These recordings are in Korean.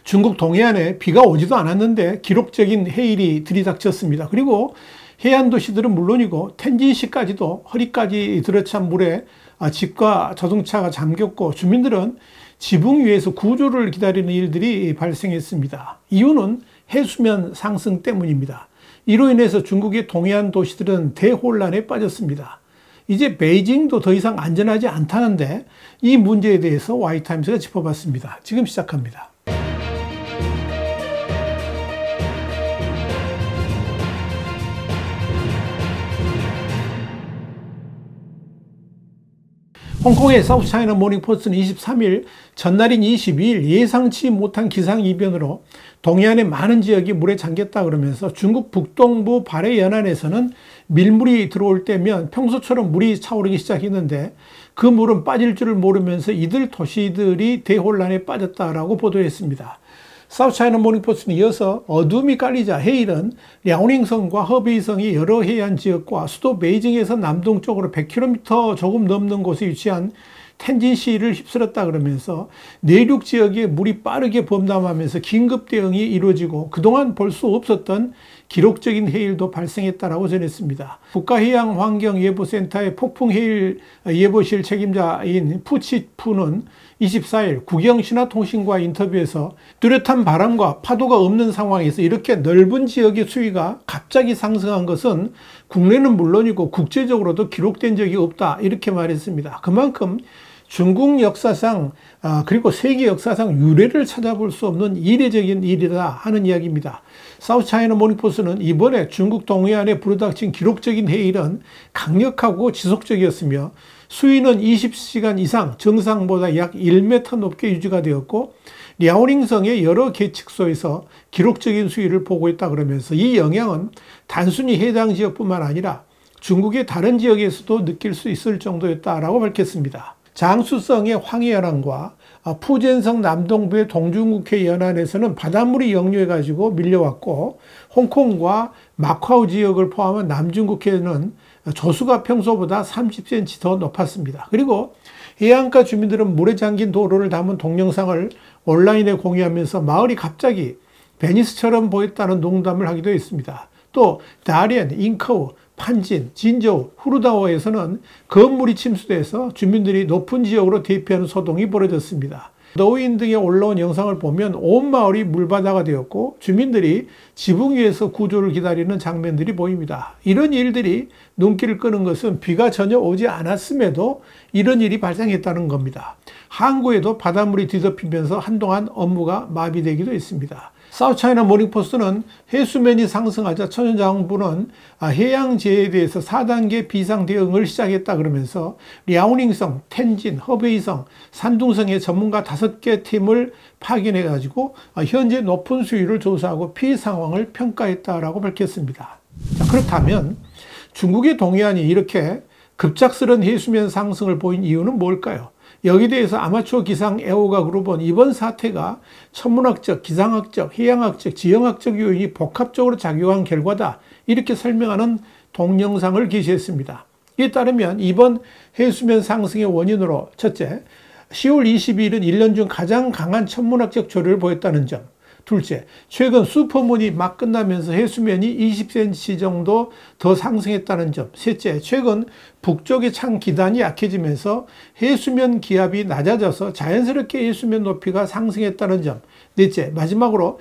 중국 동해안에 비가 오지도 않았는데 기록적인 해일이 들이닥쳤습니다. 그리고 해안 도시들은 물론이고 텐진시까지도 허리까지 들어찬 물에 집과 자동차가 잠겼고 주민들은 지붕 위에서 구조를 기다리는 일들이 발생했습니다. 이유는 해수면 상승 때문입니다. 이로 인해서 중국의 동해안 도시들은 대혼란에 빠졌습니다. 이제 베이징도 더 이상 안전하지 않다는데 이 문제에 대해서 와이타임스가 짚어봤습니다. 지금 시작합니다. 홍콩의 사우스차이나 모닝포스트는 23일 전날인 22일 예상치 못한 기상이변으로 동해안의 많은 지역이 물에 잠겼다 그러면서 중국 북동부 발해 연안에서는 밀물이 들어올 때면 평소처럼 물이 차오르기 시작했는데 그 물은 빠질 줄을 모르면서 이들 도시들이 대혼란에 빠졌다라고 보도했습니다. 사우스차이나 모닝포스트는 이어서 어둠이 깔리자 해일은 랴오닝성과 허베이성이 여러 해안 지역과 수도 베이징에서 남동쪽으로 100km 조금 넘는 곳에 위치한 텐진시를 휩쓸었다 그러면서 내륙 지역에 물이 빠르게 범람하면서 긴급 대응이 이루어지고 그동안 볼 수 없었던 기록적인 해일도 발생했다라고 전했습니다. 국가해양환경예보센터의 폭풍해일 예보실 책임자인 푸치푸는 24일 국영신화통신과 인터뷰에서 뚜렷한 바람과 파도가 없는 상황에서 이렇게 넓은 지역의 수위가 갑자기 상승한 것은 국내는 물론이고 국제적으로도 기록된 적이 없다 이렇게 말했습니다. 그만큼 중국 역사상 그리고 세계 역사상 유례를 찾아볼 수 없는 이례적인 일이다 하는 이야기입니다. 사우스차이나 모닝포스트는 이번에 중국 동해안에 불어닥친 기록적인 해일은 강력하고 지속적이었으며 수위는 20시간 이상 정상보다 약 1m 높게 유지가 되었고 랴오닝성의 여러 계측소에서 기록적인 수위를 보고했다 그러면서 이 영향은 단순히 해당 지역뿐만 아니라 중국의 다른 지역에서도 느낄 수 있을 정도였다라고 밝혔습니다. 장수성의 황해연안과 푸젠성 남동부의 동중국해 연안에서는 바닷물이 역류해가지고 밀려왔고 홍콩과 마카오 지역을 포함한 남중국해는 조수가 평소보다 30cm 더 높았습니다. 그리고 해안가 주민들은 물에 잠긴 도로를 담은 동영상을 온라인에 공유하면서 마을이 갑자기 베니스처럼 보였다는 농담을 하기도 했습니다. 또 다롄, 잉커우, 판진, 진저우, 후르다오에서는 건물이 침수돼서 주민들이 높은 지역으로 대피하는 소동이 벌어졌습니다. 더윈 등에 올라온 영상을 보면 온 마을이 물바다가 되었고 주민들이 지붕 위에서 구조를 기다리는 장면들이 보입니다. 이런 일들이 눈길을 끄는 것은 비가 전혀 오지 않았음에도 이런 일이 발생했다는 겁니다. 항구에도 바닷물이 뒤덮이면서 한동안 업무가 마비되기도 했습니다. 사우스차이나 모닝포스트는 해수면이 상승하자 천연자원부는 해양재해에 대해서 4단계 비상대응을 시작했다 그러면서 랴오닝성, 텐진, 허베이성, 산둥성의 전문가 5개 팀을 파견해 가지고 현재 높은 수위를 조사하고 피해 상황을 평가했다라고 밝혔습니다. 자, 그렇다면 중국의 동해안이 이렇게 급작스런 해수면 상승을 보인 이유는 뭘까요? 여기에 대해서 아마추어 기상 애호가 그룹은 이번 사태가 천문학적, 기상학적, 해양학적, 지형학적 요인이 복합적으로 작용한 결과다 이렇게 설명하는 동영상을 게시했습니다. 이에 따르면 이번 해수면 상승의 원인으로 첫째, 10월 22일은 1년 중 가장 강한 천문학적 조류를 보였다는 점. 둘째, 최근 슈퍼문이 막 끝나면서 해수면이 20cm 정도 더 상승했다는 점. 셋째, 최근 북쪽의 찬 기단이 약해지면서 해수면 기압이 낮아져서 자연스럽게 해수면 높이가 상승했다는 점. 넷째, 마지막으로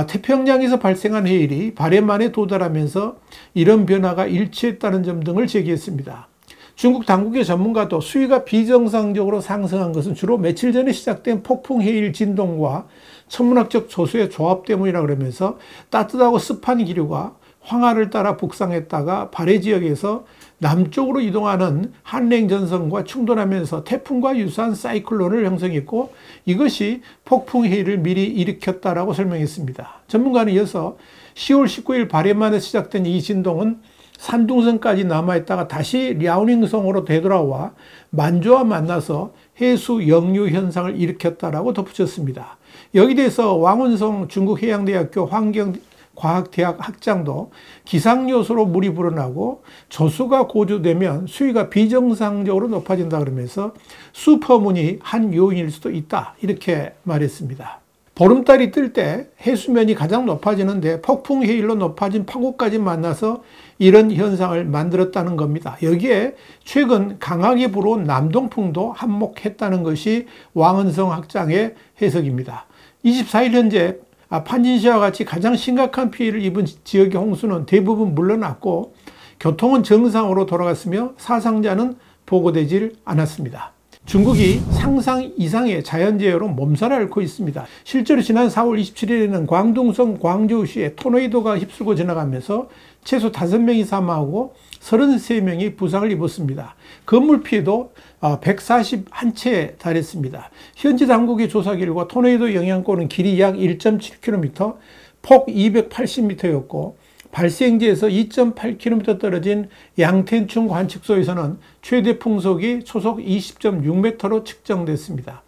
태평양에서 발생한 해일이 발해만에 도달하면서 이런 변화가 일치했다는 점 등을 제기했습니다. 중국 당국의 전문가도 수위가 비정상적으로 상승한 것은 주로 며칠 전에 시작된 폭풍 해일 진동과 천문학적 조수의 조합 때문이라 그러면서 따뜻하고 습한 기류가 황하를 따라 북상했다가 발해 지역에서 남쪽으로 이동하는 한랭전선과 충돌하면서 태풍과 유사한 사이클론을 형성했고 이것이 폭풍 해일을 미리 일으켰다라고 설명했습니다. 전문가는 이어서 10월 19일 발해만에 시작된 이 진동은 산둥성까지 남아있다가 다시 랴오닝성으로 되돌아와 만주와 만나서 해수 역류 현상을 일으켰다라고 덧붙였습니다. 여기 대해서 왕운성 중국해양대학교 환경과학대학 학장도 기상 요소로 물이 불어나고 조수가 고조되면 수위가 비정상적으로 높아진다 그러면서 슈퍼문이 한 요인일 수도 있다 이렇게 말했습니다. 보름달이 뜰 때 해수면이 가장 높아지는데 폭풍 해일로 높아진 파고까지 만나서 이런 현상을 만들었다는 겁니다. 여기에 최근 강하게 불어온 남동풍도 한몫했다는 것이 왕은성 학장의 해석입니다. 24일 현재 판진시와 같이 가장 심각한 피해를 입은 지역의 홍수는 대부분 물러났고 교통은 정상으로 돌아갔으며 사상자는 보고되질 않았습니다. 중국이 상상 이상의 자연재해로 몸살을 앓고 있습니다. 실제로 지난 4월 27일에는 광둥성 광저우시에 토네이도가 휩쓸고 지나가면서 최소 5명이 사망하고 33명이 부상을 입었습니다. 건물 피해도 141채에 달했습니다. 현지 당국의 조사 결과 토네이도 영향권은 길이 약 1.7km, 폭 280m였고 발생지에서 2.8km 떨어진 양텐충 관측소에서는 최대 풍속이 초속 20.6m로 측정됐습니다.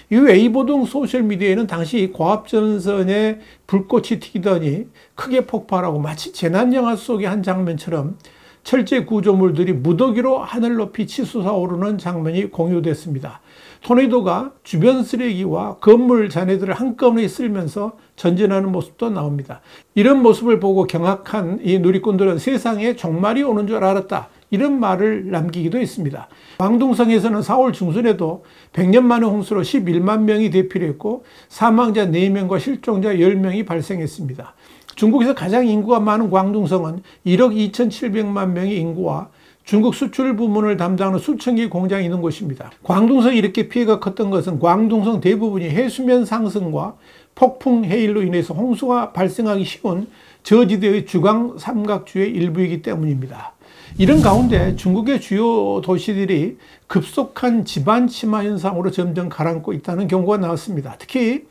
이후 웨이보 등 소셜미디어에는 당시 고압전선에 불꽃이 튀기더니 크게 폭발하고 마치 재난영화 속의 한 장면처럼 철제 구조물들이 무더기로 하늘 높이 치솟아 오르는 장면이 공유됐습니다. 토네이도가 주변 쓰레기와 건물 잔해들을 한꺼번에 쓸면서 전진하는 모습도 나옵니다. 이런 모습을 보고 경악한 이 누리꾼들은 세상에 종말이 오는 줄 알았다, 이런 말을 남기기도 했습니다. 광둥성에서는 4월 중순에도 100년 만의 홍수로 11만 명이 대피를 했고 사망자 4명과 실종자 10명이 발생했습니다. 중국에서 가장 인구가 많은 광둥성은 1억 2,700만 명의 인구와 중국 수출 부문을 담당하는 수천 개의 공장이 있는 곳입니다. 광둥성이 이렇게 피해가 컸던 것은 광둥성 대부분이 해수면 상승과 폭풍 해일로 인해서 홍수가 발생하기 쉬운 저지대의 주강 삼각주의 일부이기 때문입니다. 이런 가운데 중국의 주요 도시들이 급속한 지반 침하 현상으로 점점 가라앉고 있다는 경고가 나왔습니다. 특히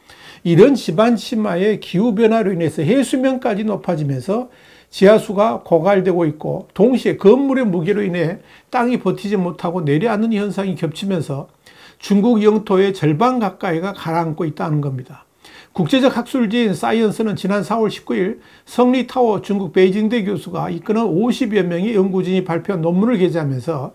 이런 지반 침하의 기후변화로 인해서 해수면까지 높아지면서 지하수가 고갈되고 있고 동시에 건물의 무게로 인해 땅이 버티지 못하고 내려앉는 현상이 겹치면서 중국 영토의 절반 가까이가 가라앉고 있다는 겁니다. 국제적 학술지인 사이언스는 지난 4월 19일 성리타오 중국 베이징대 교수가 이끄는 50여 명의 연구진이 발표한 논문을 게재하면서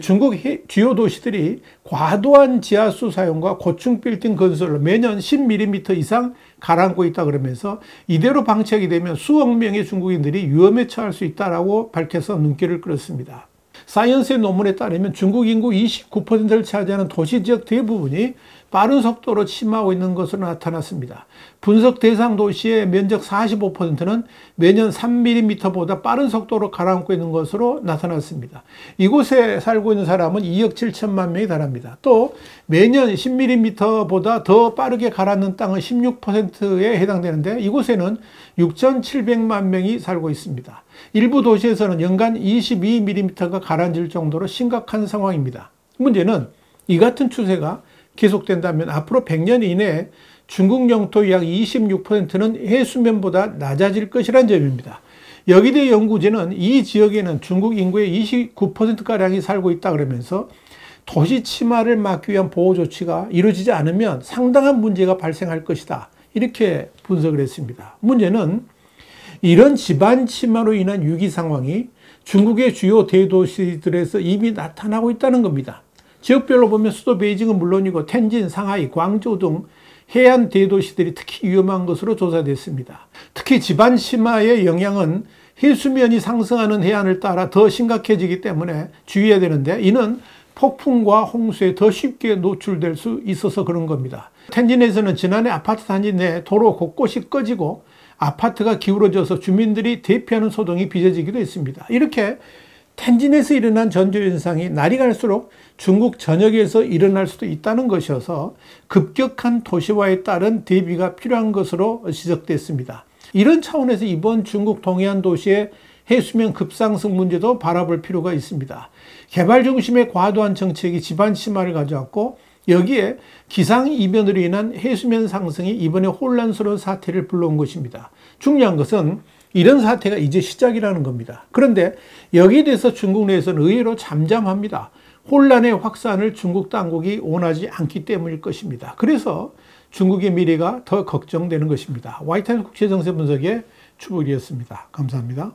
중국 주요 도시들이 과도한 지하수 사용과 고층 빌딩 건설로 매년 10mm 이상 가라앉고 있다 그러면서 이대로 방치하게 되면 수억 명의 중국인들이 위험에 처할 수 있다고 밝혀서 눈길을 끌었습니다. 사이언스의 논문에 따르면 중국 인구 29%를 차지하는 도시 지역 대부분이 빠른 속도로 침하고 있는 것으로 나타났습니다. 분석 대상 도시의 면적 45%는 매년 3mm보다 빠른 속도로 가라앉고 있는 것으로 나타났습니다. 이곳에 살고 있는 사람은 2억 7천만 명이 달합니다. 또 매년 10mm보다 더 빠르게 가라앉는 땅은 16%에 해당되는데 이곳에는 6,700만 명이 살고 있습니다. 일부 도시에서는 연간 22mm가 가라앉을 정도로 심각한 상황입니다. 문제는 이 같은 추세가 계속된다면 앞으로 100년 이내에 중국 영토의 약 26%는 해수면보다 낮아질 것이라는 점입니다. 여기대 연구진은 이 지역에는 중국 인구의 29%가량이 살고 있다 그러면서 도시 침하를 막기 위한 보호 조치가 이루어지지 않으면 상당한 문제가 발생할 것이다, 이렇게 분석을 했습니다. 문제는 이런 지반 침하로 인한 위기 상황이 중국의 주요 대도시들에서 이미 나타나고 있다는 겁니다. 지역별로 보면 수도 베이징은 물론이고 텐진, 상하이, 광저우 등 해안 대도시들이 특히 위험한 것으로 조사됐습니다. 특히 지반 침하의 영향은 해수면이 상승하는 해안을 따라 더 심각해지기 때문에 주의해야 되는데 이는 폭풍과 홍수에 더 쉽게 노출될 수 있어서 그런 겁니다. 텐진에서는 지난해 아파트 단지 내 도로 곳곳이 꺼지고 아파트가 기울어져서 주민들이 대피하는 소동이 빚어지기도 했습니다. 이렇게 텐진에서 일어난 전조현상이 날이 갈수록 중국 전역에서 일어날 수도 있다는 것이어서 급격한 도시화에 따른 대비가 필요한 것으로 지적됐습니다. 이런 차원에서 이번 중국 동해안 도시의 해수면 급상승 문제도 바라볼 필요가 있습니다. 개발 중심의 과도한 정책이 지반 침하를 가져왔고 여기에 기상이변으로 인한 해수면 상승이 이번에 혼란스러운 사태를 불러온 것입니다. 중요한 것은 이런 사태가 이제 시작이라는 겁니다. 그런데 여기에 대해서 중국 내에서는 의외로 잠잠합니다. 혼란의 확산을 중국 당국이 원하지 않기 때문일 것입니다. 그래서 중국의 미래가 더 걱정되는 것입니다. 와이타임스 국제정세 분석의 추불이었습니다. 감사합니다.